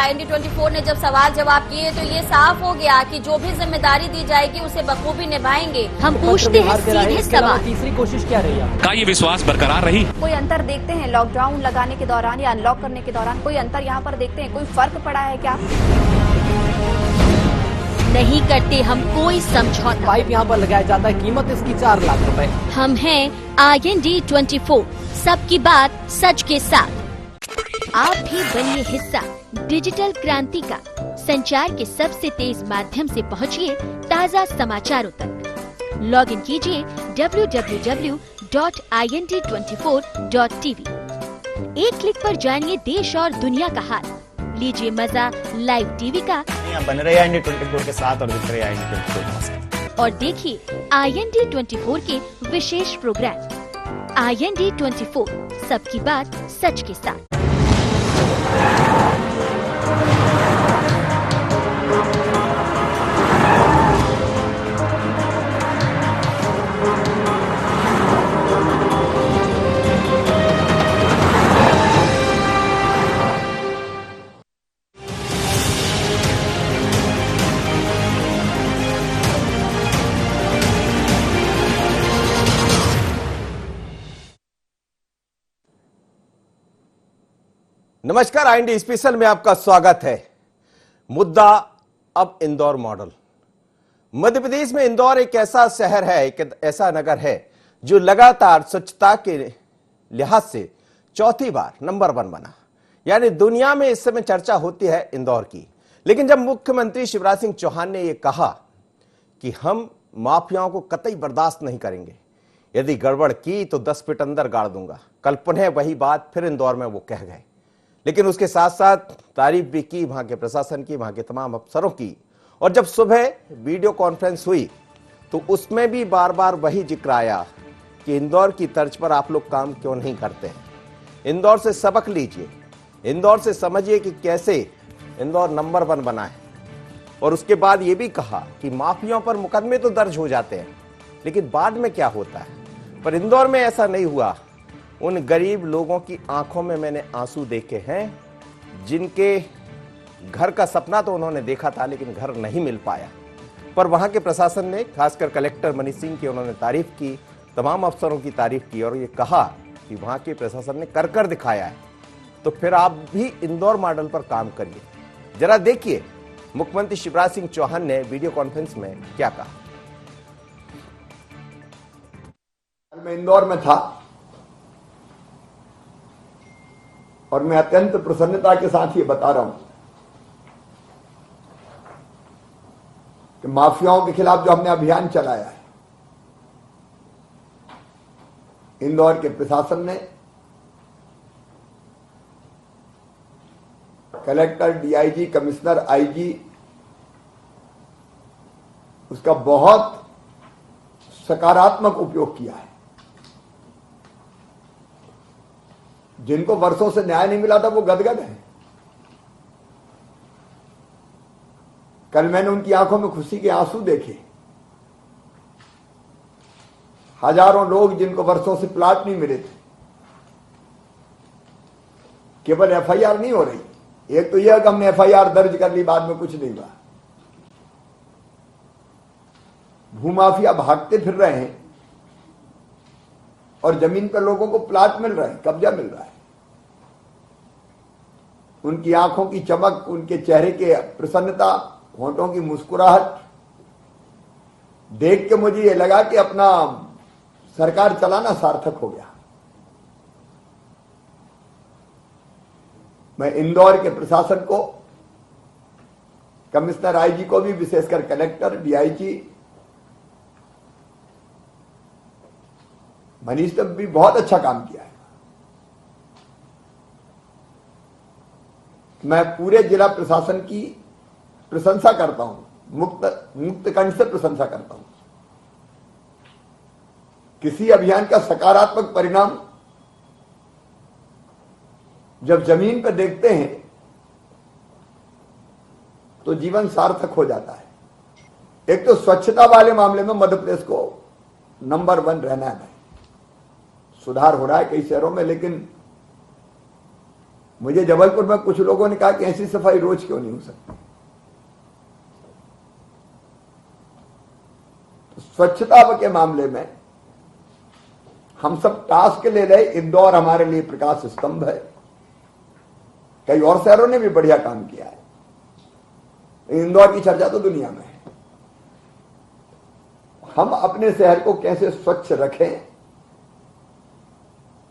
IND 24 ने जब सवाल जवाब किए तो ये साफ हो गया कि जो भी जिम्मेदारी दी जाएगी उसे बखूबी निभाएंगे। हम पूछते हैं सीधे सवाल, तीसरी कोशिश क्या रही है? का ये विश्वास बरकरार रही? कोई अंतर देखते हैं लॉकडाउन लगाने के दौरान या अनलॉक करने के दौरान? कोई अंतर यहाँ पर देखते हैं? कोई फर्क पड़ा है क्या? नहीं करते हम कोई समझौता। पाइप यहाँ पर लगाया जाता है, कीमत इसकी 4 लाख रुपए। हम हैं IND 24, सबकी बात सच के साथ। आप भी बनिए हिस्सा डिजिटल क्रांति का। संचार के सबसे तेज माध्यम से पहुंचिए ताज़ा समाचारों तक। लॉग इन कीजिए www.ind24.tv। एक क्लिक पर जानिए देश और दुनिया का हाल। लीजिए मजा लाइव टीवी का। बन रहे IND 24 के साथ और दिख रहे IND 24 के साथ। और देखिए IND 24 के विशेष प्रोग्राम। IND 24, सबकी बात सच के साथ। नमस्कार, IND स्पेशल में आपका स्वागत है। मुद्दा अब इंदौर मॉडल। मध्य प्रदेश में इंदौर एक ऐसा शहर है, एक ऐसा नगर है जो लगातार स्वच्छता के लिहाज से चौथी बार नंबर 1 बना। यानी दुनिया में इस समय चर्चा होती है इंदौर की। लेकिन जब मुख्यमंत्री शिवराज सिंह चौहान ने यह कहा कि हम माफियाओं को कतई बर्दाश्त नहीं करेंगे, यदि गड़बड़ की तो 10 फीट अंदर गाड़ दूंगा, कल पुनः वही बात फिर इंदौर में वो कह गए। लेकिन उसके साथ साथ तारीफ भी की वहां के प्रशासन की, वहां के तमाम अफसरों की। और जब सुबह वीडियो कॉन्फ्रेंस हुई तो उसमें भी बार बार वही जिक्र आया कि इंदौर की तर्ज पर आप लोग काम क्यों नहीं करते हैं। इंदौर से सबक लीजिए, इंदौर से समझिए कि कैसे इंदौर नंबर 1 बना है। और उसके बाद ये भी कहा कि माफियाओं पर मुकदमे तो दर्ज हो जाते हैं, लेकिन बाद में क्या होता है। पर इंदौर में ऐसा नहीं हुआ। उन गरीब लोगों की आंखों में मैंने आंसू देखे हैं, जिनके घर का सपना तो उन्होंने देखा था लेकिन घर नहीं मिल पाया। पर वहां के प्रशासन ने, खासकर कलेक्टर मनीष सिंह की उन्होंने तारीफ की, तमाम अफसरों की तारीफ की और ये कहा कि वहां के प्रशासन ने कर दिखाया है। तो फिर आप भी इंदौर मॉडल पर काम करिए। जरा देखिए मुख्यमंत्री शिवराज सिंह चौहान ने वीडियो कॉन्फ्रेंस में क्या कहा। मैं इंदौर में था और मैं अत्यंत प्रसन्नता के साथ ये बता रहा हूं कि माफियाओं के खिलाफ जो हमने अभियान चलाया है, इंदौर के प्रशासन ने, कलेक्टर, DIG, कमिश्नर, IG, उसका बहुत सकारात्मक उपयोग किया है। जिनको वर्षों से न्याय नहीं मिला था वो गदगद है। कल मैंने उनकी आंखों में खुशी के आंसू देखे। हजारों लोग जिनको वर्षों से प्लाट नहीं मिले थे, केवल FIR नहीं हो रही। एक तो यह कि हमने FIR दर्ज कर ली, बाद में कुछ नहीं हुआ। भूमाफिया भागते फिर रहे हैं और जमीन पर लोगों को प्लाट मिल रहा है, कब्जा मिल रहा है। उनकी आंखों की चमक, उनके चेहरे के प्रसन्नता, होंठों की मुस्कुराहट देख के मुझे ये लगा कि अपना सरकार चलाना सार्थक हो गया। मैं इंदौर के प्रशासन को, कमिश्नर, IG को भी, विशेषकर कलेक्टर, DIG, मनीष ने भी बहुत अच्छा काम किया है। मैं पूरे जिला प्रशासन की प्रशंसा करता हूं, मुक्त कंठ से प्रशंसा करता हूं। किसी अभियान का सकारात्मक परिणाम जब जमीन पर देखते हैं तो जीवन सार्थक हो जाता है। एक तो स्वच्छता वाले मामले में मध्य प्रदेश को नंबर 1 रहना है। सुधार हो रहा है कई शहरों में, लेकिन मुझे जबलपुर में कुछ लोगों ने कहा कि ऐसी सफाई रोज क्यों नहीं हो सकती। तो स्वच्छता के मामले में हम सब टास्क ले रहे। इंदौर हमारे लिए प्रकाश स्तंभ है, कई और शहरों ने भी बढ़िया काम किया है, इंदौर की चर्चा तो दुनिया में है। हम अपने शहर को कैसे स्वच्छ रखें,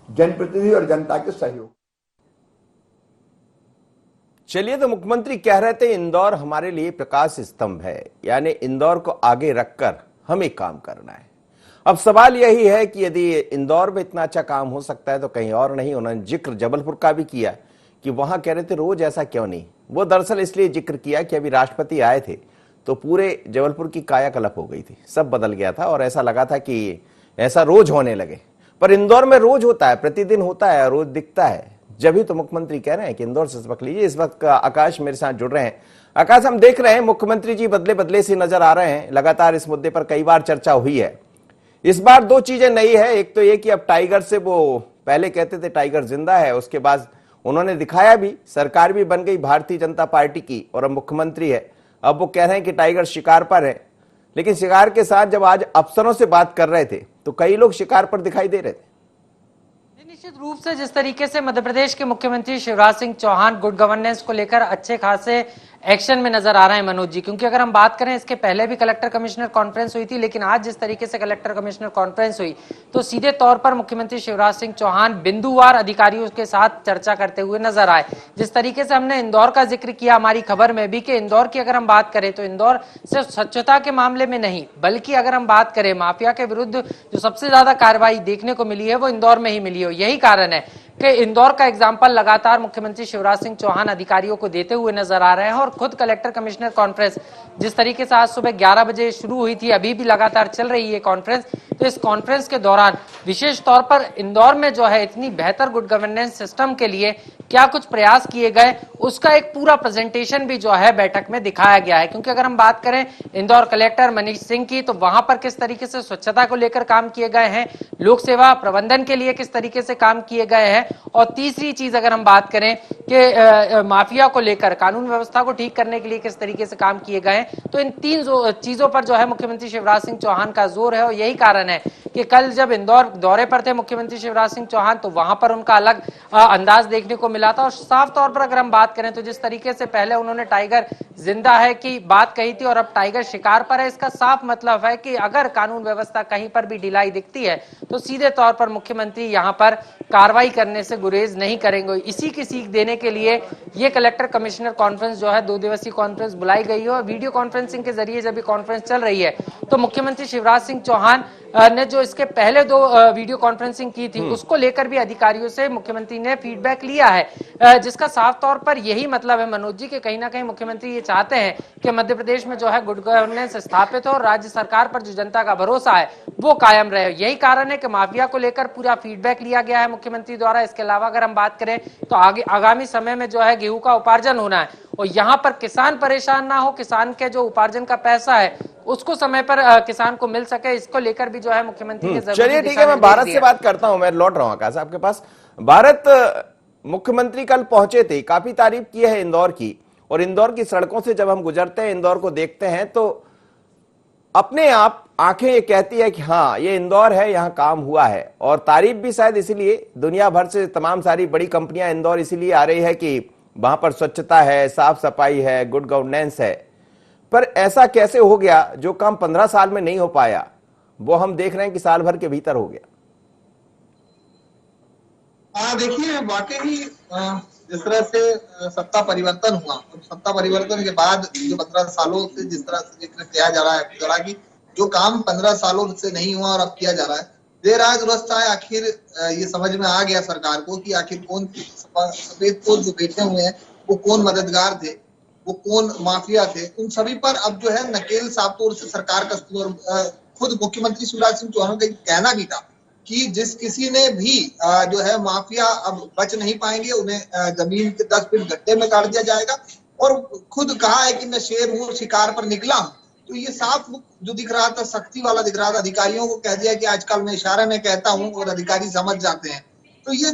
जनप्रतिनिधि और जनता के सहयोग। चलिए, तो मुख्यमंत्री कह रहे थे इंदौर हमारे लिए प्रकाश स्तंभ है, यानी इंदौर को आगे रखकर हमें काम करना है। अब सवाल यही है कि यदि इंदौर में इतना अच्छा काम हो सकता है तो कहीं और नहीं। उन्होंने जिक्र जबलपुर का भी किया कि वहां कह रहे थे रोज ऐसा क्यों नहीं। वो दरअसल इसलिए जिक्र किया कि अभी राष्ट्रपति आए थे तो पूरे जबलपुर की कायाकल्प हो गई थी, सब बदल गया था और ऐसा लगा था कि ऐसा रोज होने लगे। पर इंदौर में रोज होता है, प्रतिदिन होता है, रोज दिखता है। जब ही तो मुख्यमंत्री कह रहे हैं कि इंदौर से सबक लीजिए। इस वक्त आकाश मेरे साथ जुड़ रहे हैं। आकाश, हम देख रहे हैं मुख्यमंत्री जी बदले बदले से नजर आ रहे हैं। लगातार इस मुद्दे पर कई बार चर्चा हुई है। इस बार दो चीजें नई है। एक तो ये कि अब टाइगर से, वो पहले कहते थे टाइगर जिंदा है, उसके बाद उन्होंने दिखाया भी, सरकार भी बन गई भारतीय जनता पार्टी की और अब मुख्यमंत्री है। अब वो कह रहे हैं कि टाइगर शिकार पर है। लेकिन शिकार के साथ जब आज अफसरों से बात कर रहे थे तो कई लोग शिकार पर दिखाई दे रहे थे। निश्चित रूप से जिस तरीके से मध्य प्रदेश के मुख्यमंत्री शिवराज सिंह चौहान गुड गवर्नेंस को लेकर अच्छे खासे एक्शन में नजर आ रहे हैं मनोज जी, क्योंकि अगर हम बात करें इसके पहले भी कलेक्टर कमिश्नर कॉन्फ्रेंस हुई थी, लेकिन आज जिस तरीके से कलेक्टर कमिश्नर कॉन्फ्रेंस हुई तो सीधे तौर पर मुख्यमंत्री शिवराज सिंह चौहान बिंदुवार अधिकारियों के साथ चर्चा करते हुए नजर आए। जिस तरीके से हमने इंदौर का जिक्र किया हमारी खबर में भी कि इंदौर की अगर हम बात करें तो इंदौर सिर्फ स्वच्छता के मामले में नहीं, बल्कि अगर हम बात करें माफिया के विरुद्ध जो सबसे ज्यादा कार्रवाई देखने को मिली है वो इंदौर में ही मिली है। यही कारण है कि इंदौर का एग्जाम्पल लगातार मुख्यमंत्री शिवराज सिंह चौहान अधिकारियों को देते हुए नजर आ रहे हैं। और खुद कलेक्टर कमिश्नर कॉन्फ्रेंस जिस तरीके से आज सुबह 11 बजे शुरू हुई थी, अभी भी लगातार चल रही है कॉन्फ्रेंस, तो इस कॉन्फ्रेंस के दौरान विशेष तौर पर इंदौर में जो है इतनी बेहतर गुड गवर्नेंस सिस्टम के लिए क्या कुछ प्रयास किए गए उसका एक पूरा प्रेजेंटेशन भी जो है बैठक में दिखाया गया है। क्योंकि अगर हम बात करें इंदौर कलेक्टर मनीष सिंह की, तो वहां पर किस तरीके से स्वच्छता को लेकर काम किए गए हैं, लोक सेवा प्रबंधन के लिए किस तरीके से काम किए गए हैं, और तीसरी चीज अगर हम बात करें कि माफिया को लेकर कानून व्यवस्था को ठीक करने के लिए किस तरीके से काम किए गए, तो इन तीन चीजों पर जो है मुख्यमंत्री शिवराज सिंह चौहान का जोर है। और यही कारण है कि कल जब इंदौर दौरे पर थे मुख्यमंत्री शिवराज सिंह चौहान तो वहां पर उनका अलग अंदाज देखने को मिला था। और साफ तौर पर अगर हम बात करें तो जिस तरीके से पहले उन्होंने टाइगर जिंदा है की बात कही थी और अब टाइगर शिकार पर है, इसका साफ मतलब है कि अगर कानून व्यवस्था कहीं पर भी ढिलाई दिखती है तो सीधे तौर पर मुख्यमंत्री यहां पर कार्रवाई करने से गुरेज नहीं करेंगे। इसी की सीख देने के लिए ये कलेक्टर कमिश्नर कॉन्फ्रेंस जो है 2 दिवसीय कॉन्फ्रेंस बुलाई गई है। और वीडियो कॉन्फ्रेंसिंग के जरिए जब कॉन्फ्रेंस चल रही है तो मुख्यमंत्री शिवराज सिंह चौहान ने जो इसके पहले 2 वीडियो कॉन्फ्रेंसिंग की थी उसको लेकर भी अधिकारियों से मुख्यमंत्री ने फीडबैक लिया है, जिसका साफ तौर पर यही मतलब है मनोज जी कि कहीं ना कहीं मुख्यमंत्री ये चाहते हैं कि मध्य प्रदेश में जो है गुड गवर्नेंस स्थापित हो और राज्य सरकार पर जो जनता का भरोसा है वो कायम रहे। यही कारण है कि माफिया को लेकर पूरा फीडबैक लिया गया है मुख्यमंत्री द्वारा। इसके अलावा अगर हम बात करें तो आगामी समय में जो है गेहूं का उपार्जन होना है और यहाँ पर किसान परेशान ना हो, किसान के जो उपार्जन का पैसा है उसको समय पर किसान को मिल सके, इसको लेकर भी जो है मुख्यमंत्री के चलिए ठीक है, मैं भारत से बात करता हूं। मैं लौट रहा हूं आकाश आपके पास। भारत मुख्यमंत्री कल पहुंचे थे, काफी तारीफ की है इंदौर की, और इंदौर की सड़कों से जब हम गुजरते हैं, इंदौर को देखते हैं तो अपने आप आंखें ये कहती है कि हाँ ये इंदौर है, यहां काम हुआ है। और तारीफ भी शायद इसीलिए दुनिया भर से तमाम सारी बड़ी कंपनियां इंदौर इसीलिए आ रही है कि वहां पर स्वच्छता है, साफ सफाई है, गुड गवर्नेंस है। पर ऐसा कैसे हो गया जो काम 15 साल में नहीं हो पाया वो हम देख रहे हैं कि साल भर के भीतर हो गया। देखिए वाकई ही जिस तरह से सत्ता परिवर्तन हुआ, तो सत्ता परिवर्तन के बाद जो 15 सालों से जिस तरह से जिक्र किया जा रहा है कि जो काम 15 सालों से नहीं हुआ और अब किया जा रहा है, देर आए दुरुस्त आए, आखिर ये समझ में आ गया सरकार को कि आखिर कौन सफेद पोत जो बैठे हुए हैं वो कौन मददगार थे, वो कौन माफिया थे। उन सभी पर अब जो है नकेल साफ तौर से सरकार कसती। और खुद मुख्यमंत्री शिवराज सिंह चौहान का कहना भी था कि जिस किसी ने भी जो है माफिया अब बच नहीं पाएंगे, उन्हें जमीन के 10 फीट गड्ढे में काट दिया जाएगा। और खुद कहा है कि मैं शेर हूँ, शिकार पर निकला हूँ। तो ये साफ जो दिख रहा था, सख्ती वाला दिख रहा था। अधिकारियों को कह दिया कि आजकल मैं इशारे में कहता हूँ और अधिकारी समझ जाते हैं। तो ये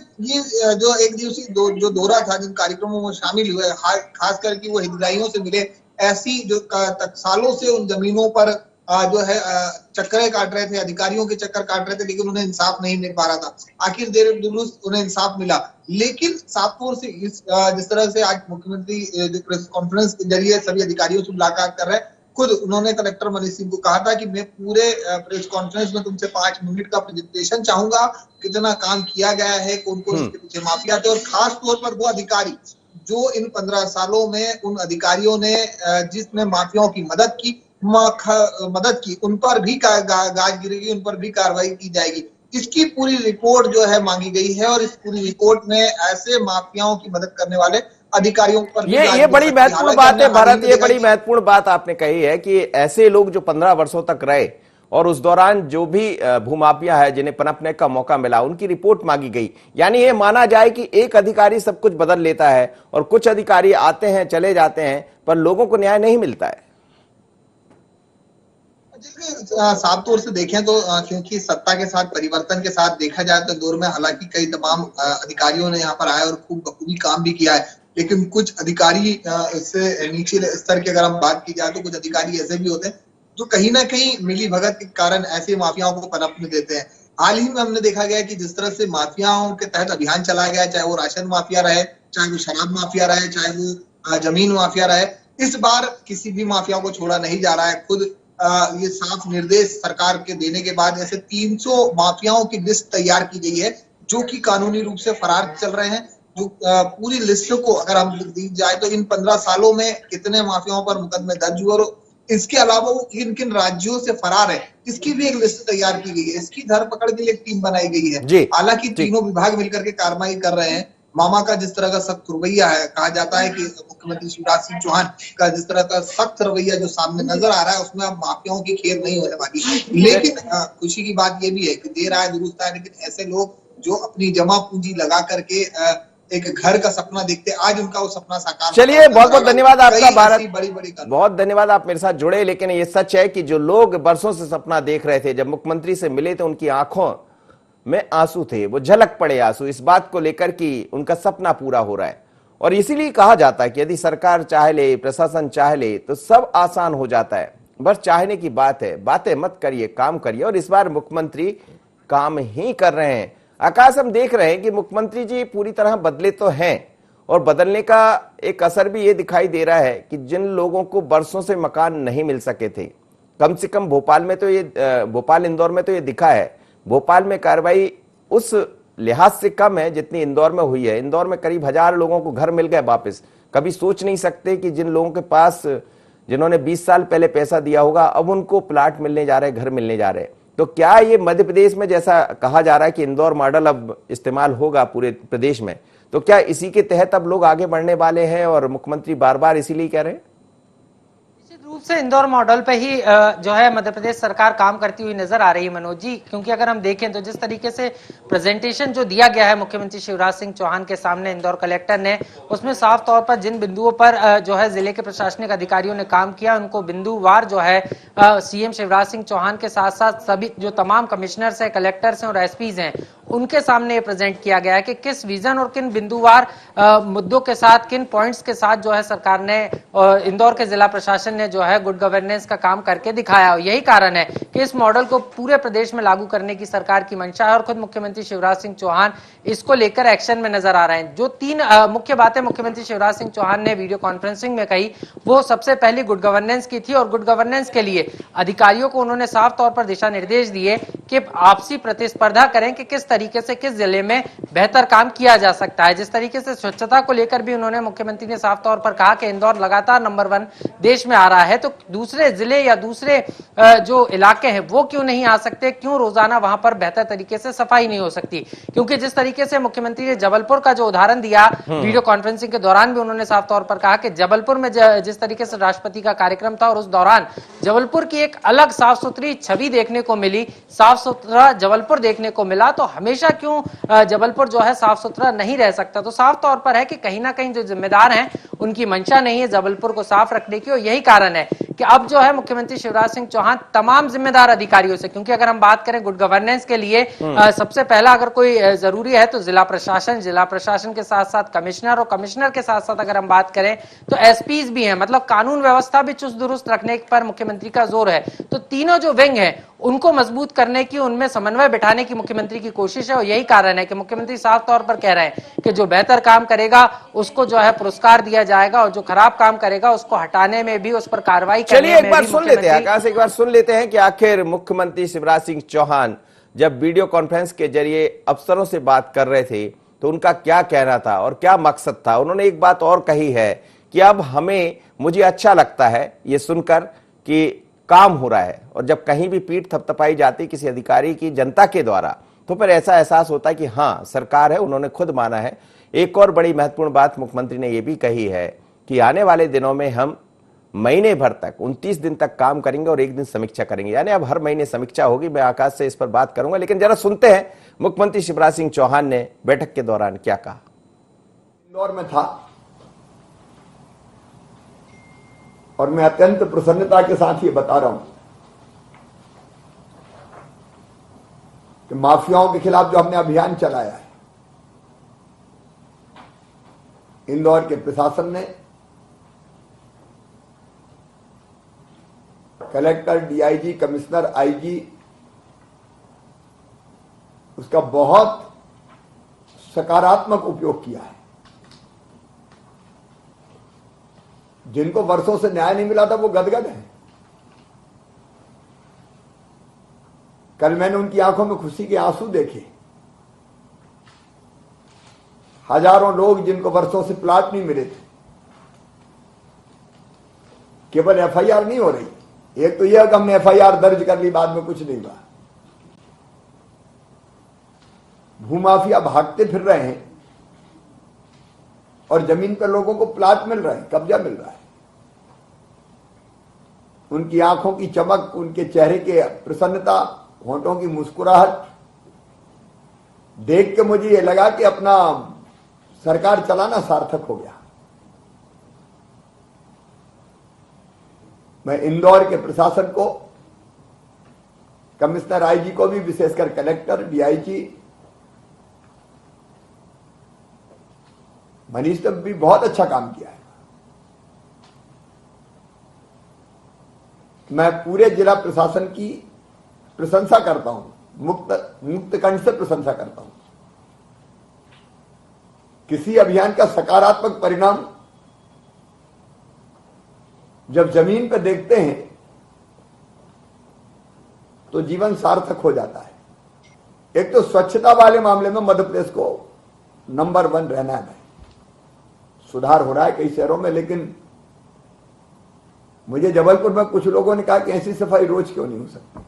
जो एक दिवसीय जो दौरा था, जिन कार्यक्रमों में शामिल हुए, खास करके वो हितग्राहियों से मिले, ऐसी जो सालों से उन जमीनों पर जो है चक्कर काट रहे थे, अधिकारियों के चक्कर काट रहे थे, लेकिन उन्हें इंसाफ नहीं मिल पा रहा था। आखिर देर दुरुस्त उन्हें इंसाफ मिला। लेकिन साफ तौर से जिस तरह से आज मुख्यमंत्री जो प्रेस कॉन्फ्रेंस के जरिए सभी अधिकारियों से मुलाकात कर रहे हैं, खुद उन्होंने कलेक्टर मनीष सिंह को कहा था कि मैं पूरे प्रेस कॉन्फ्रेंस में तुमसे 5 मिनट का प्रेजेंटेशन चाहूंगा, कितना काम किया गया है, कौन कौन इसके पीछे माफिया थे, और खास तौर पर वो अधिकारी जो इन 15 सालों में उन अधिकारियों ने जिसने माफियाओं की मदद की, उन पर भी गाज गिरेगी, उन पर भी कार्रवाई की जाएगी। इसकी पूरी रिपोर्ट जो है मांगी गई है, और इस पूरी रिपोर्ट में ऐसे माफियाओं की मदद करने वाले अधिकारियों पर ये बड़ी महत्वपूर्ण बात है भारत, ये बड़ी महत्वपूर्ण बात आपने कही है कि ऐसे लोग जो 15 वर्षों तक रहे और उस दौरान जो भी भूमाफिया है जिन्हें पनपने का मौका मिला, उनकी रिपोर्ट मांगी गई। यानी ये माना जाए कि एक अधिकारी सब कुछ बदल लेता है और कुछ अधिकारी आते हैं चले जाते हैं, पर लोगों को न्याय नहीं मिलता है। साफ तौर से देखें तो क्योंकि सत्ता के साथ परिवर्तन के साथ देखा जाए तो दौर में हालांकि कई तमाम अधिकारियों ने यहाँ पर आए और खूब बखूबी काम भी किया है, लेकिन कुछ अधिकारी इससे नीचे स्तर की अगर हम बात की जाए तो कुछ अधिकारी ऐसे भी होते हैं जो कहीं ना कहीं मिली भगत के कारण ऐसे माफियाओं को पनपने देते हैं। हाल ही में हमने देखा गया कि जिस तरह से माफियाओं के तहत अभियान चलाया गया, चाहे वो राशन माफिया रहे, चाहे वो शराब माफिया रहे, चाहे वो जमीन माफिया रहे, इस बार किसी भी माफिया को छोड़ा नहीं जा रहा है। खुद ये साफ निर्देश सरकार के देने के बाद ऐसे 300 माफियाओं की लिस्ट तैयार की गई है जो कि कानूनी रूप से फरार चल रहे हैं। जो पूरी लिस्ट को अगर हम दी जाए तो इन 15 सालों में कितने माफियाओं पर मुकदमे दर्ज हुए और इसके अलावा वो किन किन राज्यों से फरार है, इसकी भी एक लिस्ट तैयार की गई है। इसकी धरपकड़ के लिए एक टीम बनाई गई है। हालांकि तीनों विभाग मिलकर के कार्रवाई कर रहे हैं। मामा का जिस तरह का सख्त रवैया है, कहा जाता है कि मुख्यमंत्री शिवराज सिंह चौहान का जिस तरह का सख्त रवैया जो सामने नजर आ रहा है, उसमें अब माफियाओं की खेल नहीं होने वाली। लेकिन खुशी की बात यह भी है कि देर आए दुरुस्त आए, लेकिन ऐसे लोग जो अपनी जमा पूंजी लगा करके एक घर का सपना देखते, आज उनका वो सपना साकार। चलिए, बहुत बहुत धन्यवाद आपका भारत, बड़ी बहुत धन्यवाद, आप मेरे साथ जुड़े। लेकिन ये सच है कि जो लोग बरसों से सपना देख रहे थे, जब मुख्यमंत्री से मिले तो उनकी आंखों में आंसू थे, वो झलक पड़े आंसू इस बात को लेकर कि उनका सपना पूरा हो रहा है। और इसीलिए कहा जाता है कि यदि सरकार चाह ले, प्रशासन चाह ले तो सब आसान हो जाता है, बस चाहने की बात है। बातें मत करिए, काम करिए। और इस बार मुख्यमंत्री काम ही कर रहे हैं। आकाश, हम देख रहे हैं कि मुख्यमंत्री जी पूरी तरह बदले तो हैं, और बदलने का एक असर भी ये दिखाई दे रहा है कि जिन लोगों को बरसों से मकान नहीं मिल सके थे, कम से कम भोपाल में तो ये भोपाल इंदौर में तो ये दिखा है। भोपाल में कार्रवाई उस लिहाज से कम है जितनी इंदौर में हुई है। इंदौर में करीब 1000 लोगों को घर मिल गए वापस। कभी सोच नहीं सकते कि जिन लोगों के पास, जिन्होंने 20 साल पहले पैसा दिया होगा, अब उनको प्लाट मिलने जा रहे, घर मिलने जा रहे। तो क्या ये मध्य प्रदेश में, जैसा कहा जा रहा है कि इंदौर मॉडल अब इस्तेमाल होगा पूरे प्रदेश में, तो क्या इसी के तहत अब लोग आगे बढ़ने वाले हैं और मुख्यमंत्री बार बार इसीलिए कह रहे हैं? रूप से इंदौर मॉडल पे ही जो है मध्य प्रदेश सरकार काम करती हुई नजर आ रही है मनोज जी। क्योंकि अगर हम देखें तो जिस तरीके से प्रेजेंटेशन जो दिया गया है मुख्यमंत्री शिवराज सिंह चौहान के सामने इंदौर कलेक्टर ने, उसमें साफ तौर पर जिन बिंदुओं पर जो है जिले के प्रशासनिक अधिकारियों ने काम किया, उनको बिंदुवार जो है सीएम शिवराज सिंह चौहान के साथ साथ सभी जो तमाम कमिश्नर्स हैं, कलेक्टर्स हैं और एसपीज हैं, उनके सामने प्रेजेंट किया गया है कि किस विजन और किन बिंदुवार मुद्दों के साथ, किन पॉइंट्स के साथ जो है सरकार ने, इंदौर के जिला प्रशासन ने जो है गुड गवर्नेंस का काम करके दिखाया। यही कारण है कि इस मॉडल को पूरे प्रदेश में लागू करने की सरकार की मंशा है और खुद मुख्यमंत्री शिवराज सिंह चौहान इसको लेकर एक्शन में नजर आ रहे हैं। जो 3 मुख्य बातें मुख्यमंत्री शिवराज सिंह चौहान ने वीडियो कॉन्फ्रेंसिंग में कही, वो सबसे पहली गुड गवर्नेंस की थी। और गुड गवर्नेंस के लिए अधिकारियों को उन्होंने साफ तौर पर दिशा निर्देश दिए कि आपसी प्रतिस्पर्धा करें कि किस तरीके से किस जिले में बेहतर काम किया जा सकता है। जिस तरीके से स्वच्छता को लेकर भी उन्होंने, मुख्यमंत्री ने साफ तौर पर कहा कि इंदौर लगातार नंबर 1 देश में आ रहा है, तो दूसरे जिले या दूसरे जो इलाके हैं वो क्यों नहीं आ सकते, क्यों रोजाना वहां पर बेहतर तरीके से सफाई नहीं हो सकती। क्योंकि जिस तरीके से मुख्यमंत्री ने जबलपुर का जो उदाहरण दिया वीडियो कॉन्फ्रेंसिंग के दौरान भी, उन्होंने साफ तौर पर कहा कि जबलपुर में जिस तरीके से राष्ट्रपति का कार्यक्रम था और उस दौरान जबलपुर की एक अलग साफ सुथरी छवि देखने को मिली, साफ सुथरा जबलपुर देखने को मिला, तो हमेशा क्यों जबलपुर जो है साफ सुथरा नहीं रह सकता। तो साफ तौर पर है कि कहीं ना कहीं जो जिम्मेदार हैं उनकी मंशा नहीं है जबलपुर को साफ रखने की। और यही कारण है कि अब जो है मुख्यमंत्री शिवराज सिंह चौहान तमाम जिम्मेदार अधिकारियों से, क्योंकि अगर हम बात करें गुड गवर्नेंस के लिए सबसे पहला अगर कोई जरूरी है तो जिला प्रशासन के साथ साथ कमिश्नर, और कमिश्नर के साथ साथ अगर हम बात करें तो एसपीज भी हैं, मतलब कानून व्यवस्था भी चुस्त दुरुस्त रखने पर मुख्यमंत्री का जोर है। तो तीनों जो विंग है उनको मजबूत करने की, उनमें समन्वय बिठाने की मुख्यमंत्री की कोशिश है, और यही कारण है कि मुख्यमंत्री साफ तौर पर कह रहे हैं कि जो बेहतर काम करेगा उसको जो है पुरस्कार दिया जाएगा, और जो खराब काम करेगा उसको हटाने में भी, उस पर कार्रवाई करने में भी। चलिए एक बार सुन लेते हैं आकाश, एक बार सुन लेते हैं कि आखिर मुख्यमंत्री शिवराज सिंह चौहान जब वीडियो कॉन्फ्रेंस के जरिए अफसरों से बात कर रहे थे तो उनका क्या कहना था और क्या मकसद था। उन्होंने एक बात और कही है कि अब मुझे अच्छा लगता है ये सुनकर कि काम हो रहा है, और जब कहीं भी पीठ थपथपाई जाती किसी अधिकारी की जनता के द्वारा तो फिर ऐसा एहसास होता है कि हाँ सरकार है, उन्होंने खुद माना है। एक और बड़ी महत्वपूर्ण बात मुख्यमंत्री ने यह भी कही है कि आने वाले दिनों में हम महीने भर तक 29 दिन तक काम करेंगे और एक दिन समीक्षा करेंगे, यानी अब हर महीने समीक्षा होगी। मैं आकाश से इस पर बात करूंगा, लेकिन जरा सुनते हैं मुख्यमंत्री शिवराज सिंह चौहान ने बैठक के दौरान क्या कहा। इंदौर में था और मैं अत्यंत प्रसन्नता के साथ ये बता रहा हूं कि माफियाओं के खिलाफ जो हमने अभियान चलाया है, इंदौर के प्रशासन ने, कलेक्टर, डीआईजी, कमिश्नर, आईजी, उसका बहुत सकारात्मक उपयोग किया है। जिनको वर्षों से न्याय नहीं मिला था वो गदगद है। कल मैंने उनकी आंखों में खुशी के आंसू देखे। हजारों लोग जिनको वर्षों से प्लाट नहीं मिले थे, केवल एफआईआर नहीं हो रही, एक तो यह कि हमने एफआईआर दर्ज कर ली, बाद में कुछ नहीं हुआ। भूमाफिया भागते फिर रहे हैं और जमीन पर लोगों को प्लाट मिल रहे हैं, कब्जा मिल रहा है। उनकी आंखों की चमक, उनके चेहरे के प्रसन्नता, होंठों की मुस्कुराहट देख के मुझे यह लगा कि अपना सरकार चलाना सार्थक हो गया। मैं इंदौर के प्रशासन को, कमिश्नर, आईजी को भी, विशेषकर कलेक्टर, डीआईजी, मनीष ने भी बहुत अच्छा काम किया है। मैं पूरे जिला प्रशासन की प्रशंसा करता हूं, मुक्त कंठ से प्रशंसा करता हूं। किसी अभियान का सकारात्मक परिणाम जब जमीन पर देखते हैं तो जीवन सार्थक हो जाता है। एक तो स्वच्छता वाले मामले में मध्य प्रदेश को नंबर 1 रहना है। सुधार हो रहा है कई शहरों में, लेकिन मुझे जबलपुर में कुछ लोगों ने कहा कि ऐसी सफाई रोज क्यों नहीं हो सकती।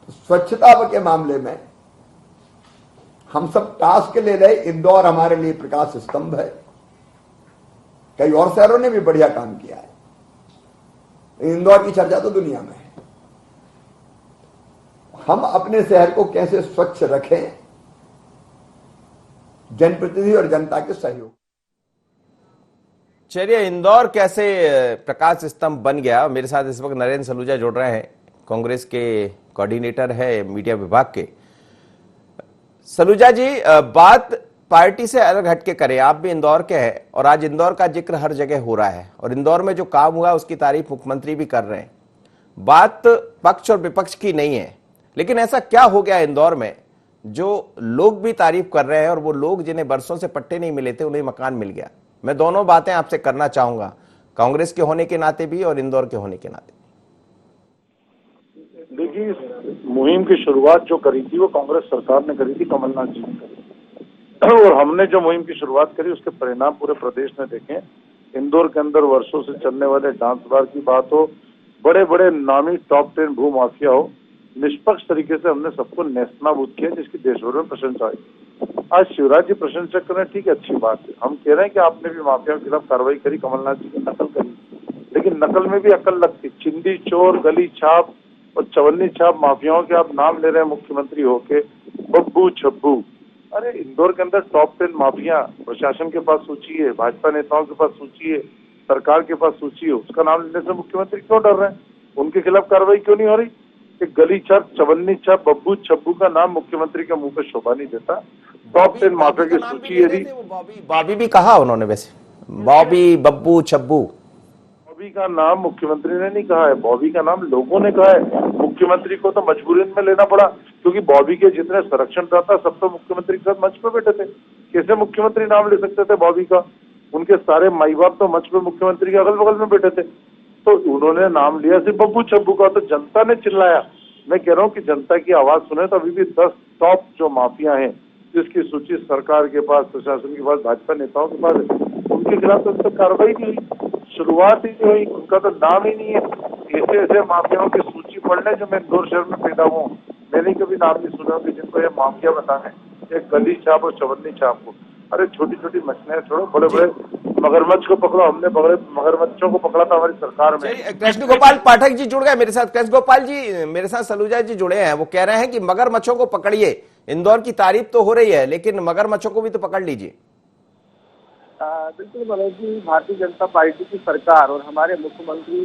तो स्वच्छता के मामले में हम सब टास्क ले रहे। इंदौर हमारे लिए प्रकाश स्तंभ है। कई और शहरों ने भी बढ़िया काम किया है। इंदौर की चर्चा तो दुनिया में है। हम अपने शहर को कैसे स्वच्छ रखें, जनप्रतिनिधि और जनता के सहयोग। चलिए, इंदौर कैसे प्रकाश स्तंभ बन गया। मेरे साथ इस वक्त नरेंद्र सलूजा जुड़ रहे हैं, कांग्रेस के कोऑर्डिनेटर है मीडिया विभाग के। सलूजा जी, बात पार्टी से अलग हटके करें, आप भी इंदौर के हैं और आज इंदौर का जिक्र हर जगह हो रहा है और इंदौर में जो काम हुआ उसकी तारीफ मुख्यमंत्री भी कर रहे हैं। बात पक्ष और विपक्ष की नहीं है, लेकिन ऐसा क्या हो गया इंदौर में जो लोग भी तारीफ कर रहे हैं और वो लोग जिन्हें बरसों से पट्टे नहीं मिले थे उन्हें मकान मिल गया। मैं दोनों बातें आपसे करना चाहूंगा, कांग्रेस के होने के नाते भी और इंदौर के होने के नाते। देखिए, इस मुहिम की शुरुआत जो करी थी वो कांग्रेस सरकार ने करी थी, कमलनाथ जी ने करी, और हमने जो मुहिम की शुरुआत करी उसके परिणाम पूरे प्रदेश में देखे। इंदौर के अंदर वर्षों से चलने वाले जांच सुधार की बात हो, बड़े बड़े नामी टॉप 10 भू माफिया हो, निष्पक्ष तरीके से हमने सबको नेस्तनाबूद किया, जिसकी देश भर में प्रशंसा हुई। आज शिवराज जी प्रशंसक कर रहे हैं, ठीक है, अच्छी बात है। हम कह रहे हैं कि आपने भी माफिया के खिलाफ कार्रवाई करी, कमलनाथ जी की नकल करी, लेकिन नकल में भी अकल लगती। चिंदी चोर, गली छाप और चवन्नी छाप माफियाओं के आप नाम ले रहे हैं मुख्यमंत्री होके, बब्बू छब्बू। अरे इंदौर के अंदर टॉप 10 माफिया, प्रशासन के पास सूची है, भाजपा नेताओं के पास सूची है, सरकार के पास सूची है, उसका नाम लेने से मुख्यमंत्री क्यों डर रहे हैं? उनके खिलाफ कार्रवाई क्यों नहीं हो रही? कि गली छाप, चवन्नी छाप, बब्बू छब्बू का नाम मुख्यमंत्री के मुंह पे शोभा नहीं देता। टॉप 10 माफिया की सूची यदि बॉबी भी कहा उन्होंने, वैसे बॉबी, बब्बू, छब्बू, बॉबी का नाम मुख्यमंत्री ने नहीं कहा है, बॉबी का नाम लोगों ने कहा है। मुख्यमंत्री को तो मजबूरी में लेना पड़ा, क्योंकि बॉबी के जितने संरक्षणदाता सब तो मुख्यमंत्री के साथ मंच पे बैठे थे। कैसे मुख्यमंत्री नाम ले सकते थे बॉबी का? उनके सारे माई बाप तो मंच पे मुख्यमंत्री के अगल बगल में बैठे थे, तो उन्होंने नाम लिया सिर्फ बब्बू छब्बू का, तो जनता ने चिल्लाया। मैं कह रहा हूँ कि जनता की आवाज सुने तो अभी भी 10 टॉप जो माफिया हैं, जिसकी सूची सरकार के पास, प्रशासन के पास, भाजपा नेताओं के पास, उनके खिलाफ तो अब तक कार्रवाई नहीं हुई, शुरुआत ही नहीं हुई, उनका तो नाम ही नहीं है। ऐसे ऐसे माफियाओं की सूची पढ़ लें जो मैं इंदौर शहर में पैदा हूँ, मैंने कभी नाम नहीं सुना कि जिनको ये माफिया बताए, एक गली छाप और चवन्नी छाप को। अरे छोटी छोटी मछलियां छोड़ो, बड़े बड़े मगरमच्छ को पकड़ो। हमने बड़े मगरमच्छों को पकड़ा था हमारी सरकार में। कृष्ण गोपाल पाठक जी जुड़ गए मेरे साथ। कृष्ण गोपाल जी मेरे साथ सलूजा जी जुड़े हैं, वो कह रहे हैं कि मगरमच्छों को पकड़िए। इंदौर की तारीफ तो हो रही है, लेकिन मगरमच्छों को भी तो पकड़ लीजिए। बिल्कुल मनोज जी, भारतीय जनता पार्टी की सरकार और हमारे मुख्यमंत्री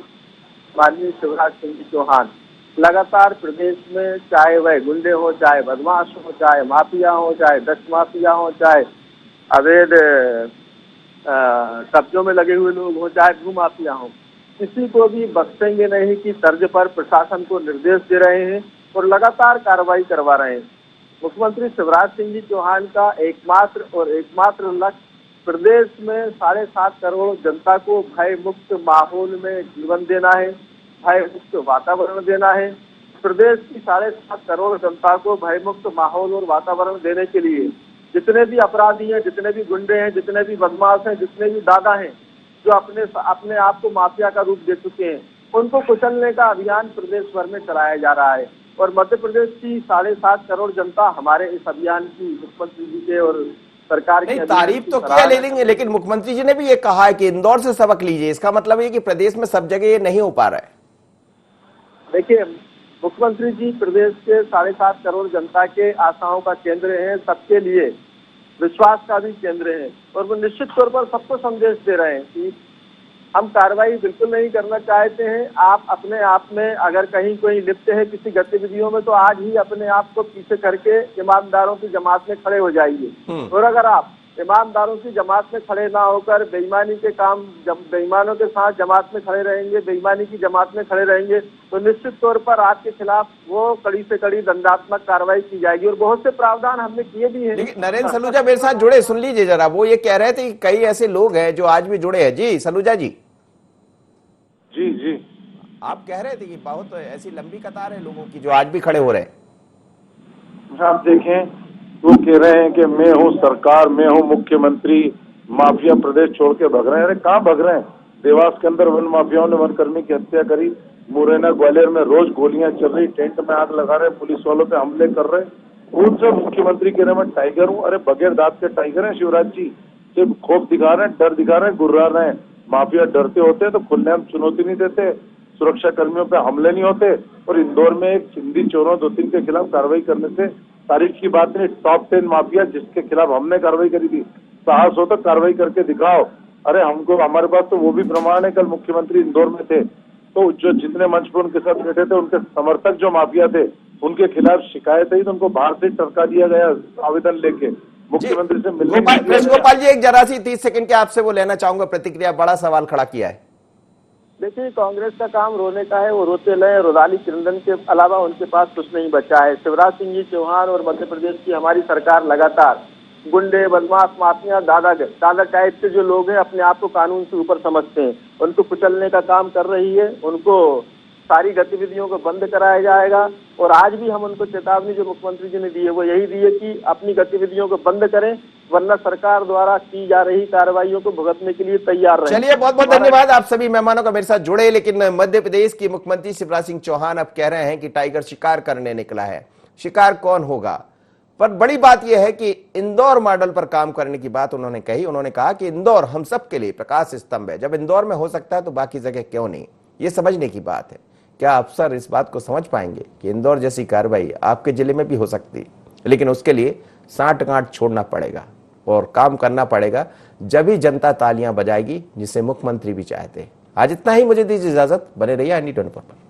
माननीय शिवराज सिंह चौहान लगातार प्रदेश में, चाहे वह गुंडे हो, चाहे बदमाश हो, चाहे माफिया हो, चाहे दस्त माफिया हो, चाहे अवैध कब्जों में लगे हुए लोग हो, चाहे भू माफिया हो, किसी को भी बख्शेंगे नहीं की तर्ज पर प्रशासन को निर्देश दे रहे हैं और लगातार कार्रवाई करवा रहे हैं। मुख्यमंत्री शिवराज सिंह जी चौहान का एकमात्र लक्ष्य प्रदेश में 7.5 करोड़ जनता को भय मुक्त माहौल में जीवन देना है, भय मुक्त वातावरण देना है। प्रदेश की 7.5 करोड़ जनता को भय मुक्त माहौल और वातावरण देने के लिए जितने भी अपराधी हैं, जितने भी गुंडे हैं, जितने भी बदमाश हैं, जितने भी दादा हैं जो अपने आप को माफिया का रूप दे चुके हैं, उनको कुचलने का अभियान प्रदेश भर में चलाया जा रहा है। और मध्य प्रदेश की 7.5 करोड़ जनता हमारे इस अभियान की मुख्यमंत्री जी के और सरकार की तारीफ तो किया लेकिन मुख्यमंत्री जी ने भी ये कहा है कि इंदौर से सबक लीजिए। इसका मतलब ये कि प्रदेश में सब जगह ये नहीं हो पा रहा है। देखिए, मुख्यमंत्री जी प्रदेश के 7.5 करोड़ जनता के आशाओं का केंद्र है, सबके लिए विश्वास का भी केंद्र है और वो निश्चित तौर पर सबको संदेश दे रहे हैं कि हम कार्रवाई बिल्कुल नहीं करना चाहते हैं। आप अपने आप में अगर कहीं कोई लिप्त है किसी गतिविधियों में तो आज ही अपने आप को पीछे करके ईमानदारों की जमात में खड़े हो जाइए। और अगर आप ईमानदारों की जमात में खड़े ना होकर बेईमानी के काम, बेईमानों के साथ जमात में खड़े रहेंगे, बेईमानी की जमात में खड़े रहेंगे तो निश्चित तौर पर आपके खिलाफ वो कड़ी से कड़ी दंडात्मक कार्रवाई की जाएगी और बहुत से प्रावधान हमने किए भी हैं। लेकिन नरेंद्र सलूजा मेरे साथ जुड़े, सुन लीजिए जरा। वो ये कह रहे थे कि कई ऐसे लोग हैं जो आज भी जुड़े हैं। जी सलूजा जी। जी आप कह रहे थे कि बहुत ऐसी लंबी कतार है लोगों की जो आज भी खड़े हो रहे हैं। आप देखें, वो कह रहे हैं कि मैं हूँ सरकार, मैं हूँ मुख्यमंत्री, माफिया प्रदेश छोड़ के भाग रहे हैं। अरे कहाँ भाग रहे हैं? देवास के अंदर वन माफियाओं ने वनकर्मी की हत्या करी, मुरैना ग्वालियर में रोज गोलियां चल रही, टेंट में आग लगा रहे, पुलिस वालों पे हमले कर रहे। उन से मुख्यमंत्री कह रहे मैं टाइगर हूँ। अरे बगैर दांत के टाइगर हैं शिवराज जी, सिर्फ खौफ दिखा रहे हैं, डर दिखा रहे हैं, गुर्रा रहे हैं। माफिया डरते होते तो खुलेआम चुनौती नहीं देते, सुरक्षा कर्मियों पे हमले नहीं होते। और इंदौर में एक सिंधी चोरों 2-3 के खिलाफ कार्रवाई करने से तारीफ की बात नहीं। टॉप 10 माफिया जिसके खिलाफ हमने कार्रवाई करी थी, साहस हो तो कार्रवाई करके दिखाओ। अरे हमको, हमारे पास तो वो भी प्रमाण है। कल मुख्यमंत्री इंदौर में थे तो जो जितने मंच पर उनके साथ बैठे थे, उनके समर्थक जो माफिया थे, उनके खिलाफ शिकायत आई तो उनको बाहर से टरका दिया गया आवेदन लेके मुख्यमंत्री से मिलने। कृष्ण गोपाल जी एक जरा सी 30 सेकंड के आपसे वो लेना चाहूंगा प्रतिक्रिया। बड़ा सवाल खड़ा किया है। देखिए, कांग्रेस का काम रोने का है, वो रोते रहे। रुदाली चिरंदन के अलावा उनके पास कुछ नहीं बचा है। शिवराज सिंह जी चौहान और मध्य प्रदेश की हमारी सरकार लगातार गुंडे, बदमाश, माफिया, दादा टाइप के जो लोग हैं अपने आप को कानून से ऊपर समझते हैं, उनको कुचलने का काम कर रही है। उनको सारी गतिविधियों को बंद कराया जाएगा और आज भी हम उनको चेतावनी जो मुख्यमंत्री जी ने दी है वो यही दी है कि अपनी गतिविधियों को बंद करें, वरना सरकार द्वारा की जा रही कार्रवाइयों को भुगतने के लिए तैयार रहें। चलिए, बहुत बहुत धन्यवाद आप सभी मेहमानों का मेरे साथ जुड़े। लेकिन मध्य प्रदेश के मुख्यमंत्री शिवराज सिंह चौहान अब कह रहे हैं कि टाइगर शिकार करने निकला है। शिकार कौन होगा? पर बड़ी बात यह है कि इंदौर मॉडल पर काम करने की बात उन्होंने कही। उन्होंने कहा कि इंदौर हम सब के लिए प्रकाश स्तंभ है। जब इंदौर में हो सकता है तो बाकी जगह क्यों नहीं? ये समझने की बात है। क्या अफसर इस बात को समझ पाएंगे कि इंदौर जैसी कार्रवाई आपके जिले में भी हो सकती है, लेकिन उसके लिए साठ गांठ छोड़ना पड़ेगा और काम करना पड़ेगा, जब ही जनता तालियां बजाएगी, जिसे मुख्यमंत्री भी चाहते हैं। आज इतना ही, मुझे दीजिए इजाजत, बने रहिए IND 24 पर।